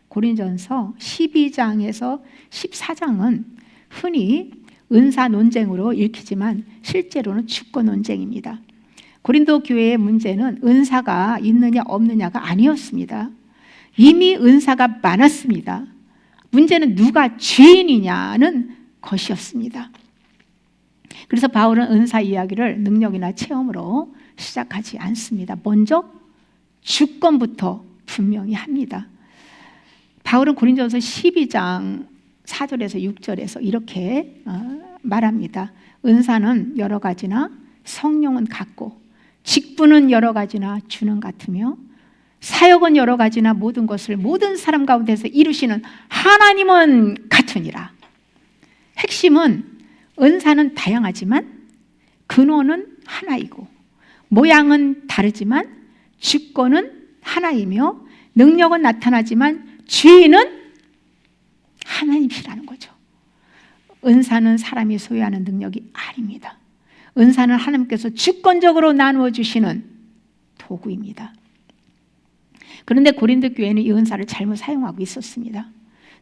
고린전서 12장에서 14장은 흔히 은사 논쟁으로 읽히지만 실제로는 주권 논쟁입니다. 고린도 교회의 문제는 은사가 있느냐 없느냐가 아니었습니다. 이미 은사가 많았습니다. 문제는 누가 주인이냐는 것이었습니다. 그래서 바울은 은사 이야기를 능력이나 체험으로 시작하지 않습니다. 먼저 주권부터 분명히 합니다. 바울은 고린도전서 12장 4절에서 6절에서 이렇게 말합니다. 은사는 여러 가지나 성령은 같고 직분은 여러 가지나 주는 같으며 사역은 여러 가지나 모든 것을 모든 사람 가운데서 이루시는 하나님은 같으니라. 핵심은 은사는 다양하지만 근원은 하나이고 모양은 다르지만 주권은 하나이며 능력은 나타나지만 주인은 하나님이시라는 거죠. 은사는 사람이 소유하는 능력이 아닙니다. 은사는 하나님께서 주권적으로 나누어 주시는 도구입니다. 그런데 고린도 교회는 이 은사를 잘못 사용하고 있었습니다.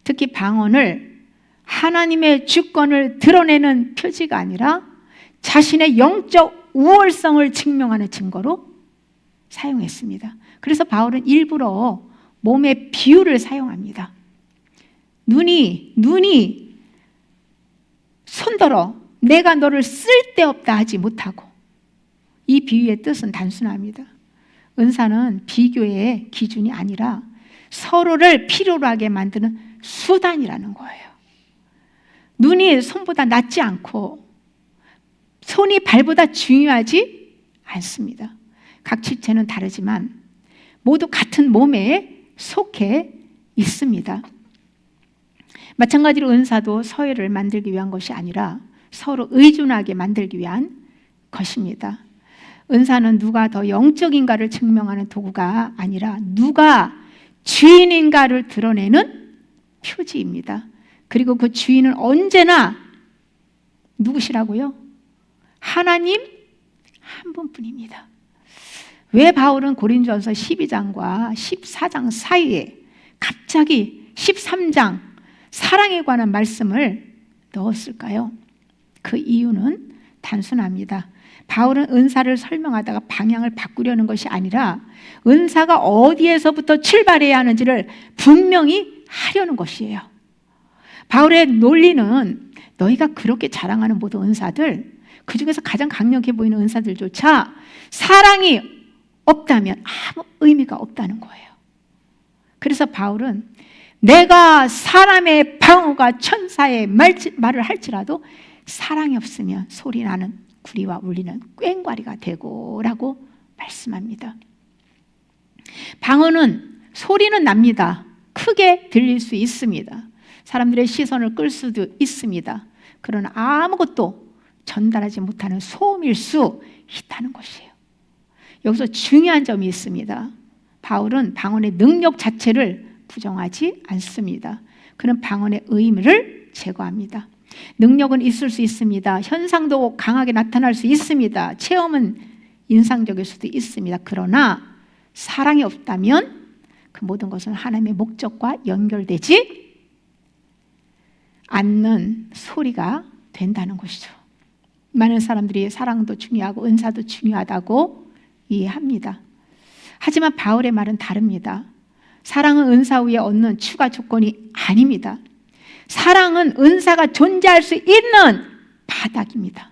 특히 방언을 하나님의 주권을 드러내는 표지가 아니라 자신의 영적 우월성을 증명하는 증거로 사용했습니다. 그래서 바울은 일부러 몸의 비유를 사용합니다. 눈이 손들어 내가 너를 쓸데없다 하지 못하고, 이 비유의 뜻은 단순합니다. 은사는 비교의 기준이 아니라 서로를 필요로 하게 만드는 수단이라는 거예요. 눈이 손보다 낫지 않고 손이 발보다 중요하지 않습니다. 각 지체는 다르지만 모두 같은 몸에 속해 있습니다. 마찬가지로 은사도 서열을 만들기 위한 것이 아니라 서로 의존하게 만들기 위한 것입니다. 은사는 누가 더 영적인가를 증명하는 도구가 아니라 누가 주인인가를 드러내는 표지입니다. 그리고 그 주인은 언제나 누구시라고요? 하나님 한 분뿐입니다. 왜 바울은 고린도전서 12장과 14장 사이에 갑자기 13장 사랑에 관한 말씀을 넣었을까요? 그 이유는 단순합니다. 바울은 은사를 설명하다가 방향을 바꾸려는 것이 아니라 은사가 어디에서부터 출발해야 하는지를 분명히 하려는 것이에요. 바울의 논리는 너희가 그렇게 자랑하는 모든 은사들, 그 중에서 가장 강력해 보이는 은사들조차 사랑이 없다면 아무 의미가 없다는 거예요. 그래서 바울은 내가 사람의 방언과 천사의 말을 할지라도 사랑이 없으면 소리나는 구리와 울리는 꽹과리가 되고라고 말씀합니다. 방언은 소리는 납니다. 크게 들릴 수 있습니다. 사람들의 시선을 끌 수도 있습니다. 그러나 아무것도 전달하지 못하는 소음일 수 있다는 것이에요. 여기서 중요한 점이 있습니다. 바울은 방언의 능력 자체를 부정하지 않습니다. 그는 방언의 의미를 제거합니다. 능력은 있을 수 있습니다. 현상도 강하게 나타날 수 있습니다. 체험은 인상적일 수도 있습니다. 그러나 사랑이 없다면 그 모든 것은 하나님의 목적과 연결되지 않는 소리가 된다는 것이죠. 많은 사람들이 사랑도 중요하고 은사도 중요하다고 이해합니다. 하지만 바울의 말은 다릅니다. 사랑은 은사 위에 얻는 추가 조건이 아닙니다. 사랑은 은사가 존재할 수 있는 바닥입니다.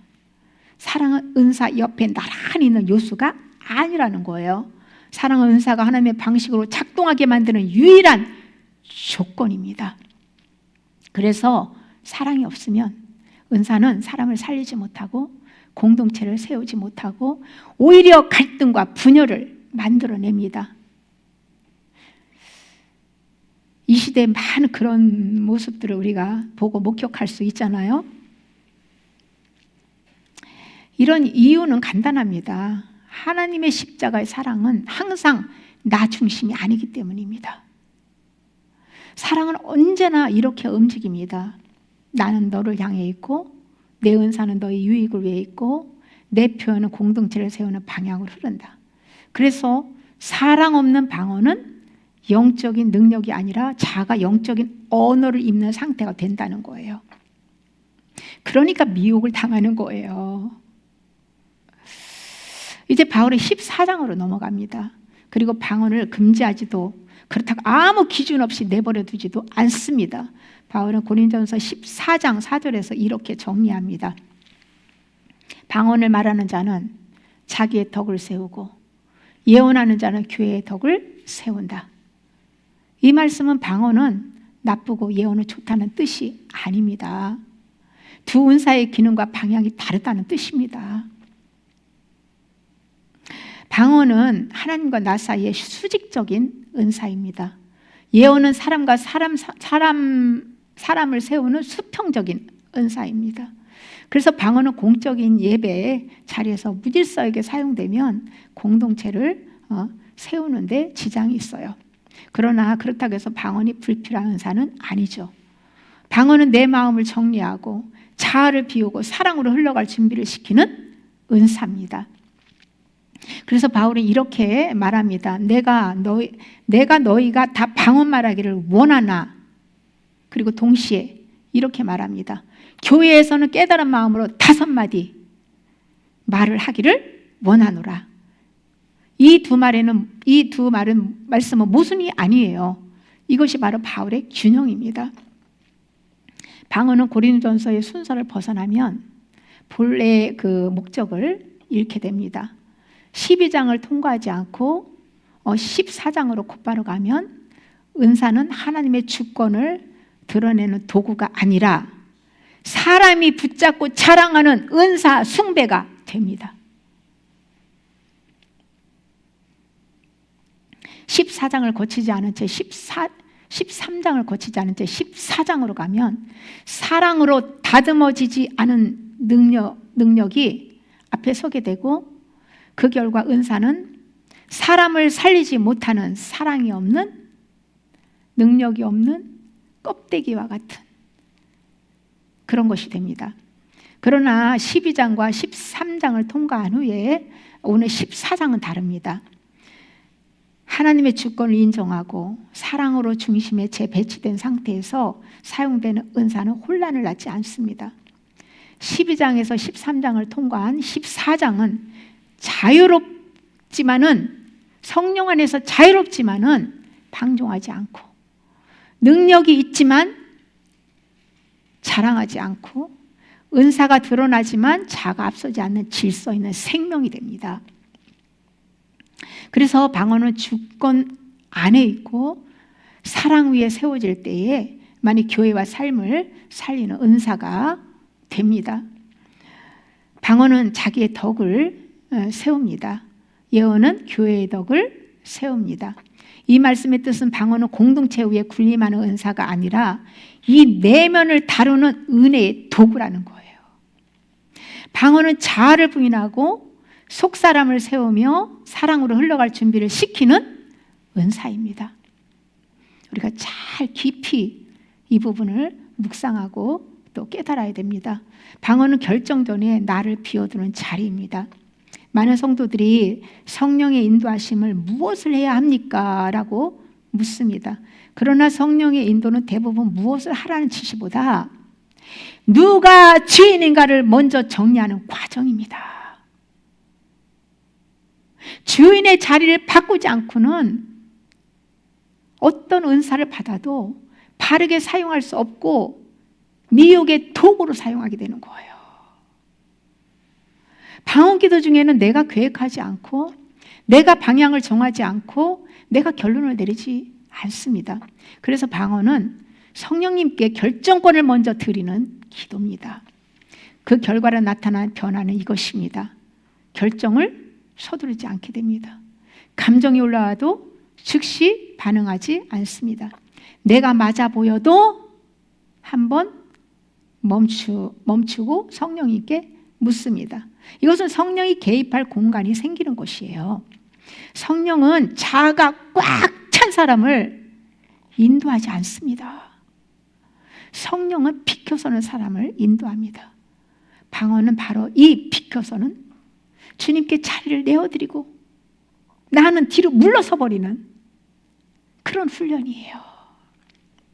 사랑은 은사 옆에 나란히 있는 요소가 아니라는 거예요. 사랑은 은사가 하나님의 방식으로 작동하게 만드는 유일한 조건입니다. 그래서 사랑이 없으면 은사는 사람을 살리지 못하고 공동체를 세우지 못하고 오히려 갈등과 분열을 만들어냅니다. 이 시대에 많은 그런 모습들을 우리가 보고 목격할 수 있잖아요. 이런 이유는 간단합니다. 하나님의 십자가의 사랑은 항상 나 중심이 아니기 때문입니다. 사랑은 언제나 이렇게 움직입니다. 나는 너를 향해 있고 내 은사는 너의 유익을 위해 있고 내 표현은 공동체를 세우는 방향으로 흐른다. 그래서 사랑 없는 방언은 영적인 능력이 아니라 자아가 영적인 언어를 입는 상태가 된다는 거예요. 그러니까 미혹을 당하는 거예요. 이제 바울이 14장으로 넘어갑니다. 그리고 방언을 금지하지도, 그렇다고 아무 기준 없이 내버려 두지도 않습니다. 바울은 고린도전서 14장 4절에서 이렇게 정리합니다. 방언을 말하는 자는 자기의 덕을 세우고 예언하는 자는 교회의 덕을 세운다. 이 말씀은 방언은 나쁘고 예언은 좋다는 뜻이 아닙니다. 두 은사의 기능과 방향이 다르다는 뜻입니다. 방언은 하나님과 나 사이의 수직적인 은사입니다. 예언은 사람과 사람을 세우는 수평적인 은사입니다. 그래서 방언은 공적인 예배 자리에서 무질서하게 사용되면 공동체를 세우는데 지장이 있어요. 그러나 그렇다고 해서 방언이 불필요한 은사는 아니죠. 방언은 내 마음을 정리하고 자아를 비우고 사랑으로 흘러갈 준비를 시키는 은사입니다. 그래서 바울은 이렇게 말합니다. 내가 너희가 다 방언 말하기를 원하나. 그리고 동시에 이렇게 말합니다. 교회에서는 깨달은 마음으로 5마디 말을 하기를 원하노라. 이 두 말씀은 모순이 아니에요. 이것이 바로 바울의 균형입니다. 방언은 고린도전서의 순서를 벗어나면 본래의 그 목적을 잃게 됩니다. 12장을 통과하지 않고 14장으로 곧바로 가면 은사는 하나님의 주권을 드러내는 도구가 아니라 사람이 붙잡고 자랑하는 은사 숭배가 됩니다. 14장을 거치지 않은 채 13장을 거치지 않은 채 14장으로 가면 사랑으로 다듬어지지 않은 능력이 앞에 서게 되고 그 결과 은사는 사람을 살리지 못하는 사랑이 없는, 능력이 없는 껍데기와 같은 그런 것이 됩니다. 그러나 12장과 13장을 통과한 후에 오늘 14장은 다릅니다. 하나님의 주권을 인정하고 사랑으로 중심에 재배치된 상태에서 사용되는 은사는 혼란을 낳지 않습니다. 12장에서 13장을 통과한 14장은 자유롭지만은, 성령 안에서 자유롭지만은 방종하지 않고, 능력이 있지만 자랑하지 않고, 은사가 드러나지만 자가 앞서지 않는 질서 있는 생명이 됩니다. 그래서 방언은 주권 안에 있고 사랑 위에 세워질 때에 만일 교회와 삶을 살리는 은사가 됩니다. 방언은 자기의 덕을 세웁니다. 예언은 교회의 덕을 세웁니다. 이 말씀의 뜻은 방언은 공동체 위에 군림하는 은사가 아니라 이 내면을 다루는 은혜의 도구라는 거예요. 방언은 자아를 부인하고 속사람을 세우며 사랑으로 흘러갈 준비를 시키는 은사입니다. 우리가 잘 깊이 이 부분을 묵상하고 또 깨달아야 됩니다. 방언은 결정 전에 나를 비워두는 자리입니다. 많은 성도들이 성령의 인도하심을 무엇을 해야 합니까? 라고 묻습니다. 그러나 성령의 인도는 대부분 무엇을 하라는 지시보다 누가 주인인가를 먼저 정리하는 과정입니다. 주인의 자리를 바꾸지 않고는 어떤 은사를 받아도 바르게 사용할 수 없고 미혹의 도구로 사용하게 되는 거예요. 방언기도 중에는 내가 계획하지 않고 내가 방향을 정하지 않고 내가 결론을 내리지 않습니다. 그래서 방언은 성령님께 결정권을 먼저 드리는 기도입니다. 그 결과로 나타난 변화는 이것입니다. 결정을 서두르지 않게 됩니다. 감정이 올라와도 즉시 반응하지 않습니다. 내가 맞아 보여도 한번 멈추고 성령님께 묻습니다. 이것은 성령이 개입할 공간이 생기는 것이에요. 성령은 자아가 꽉 찬 사람을 인도하지 않습니다. 성령은 비켜서는 사람을 인도합니다. 방언은 바로 이 비켜서는 주님께 자리를 내어드리고 나는 뒤로 물러서 버리는 그런 훈련이에요.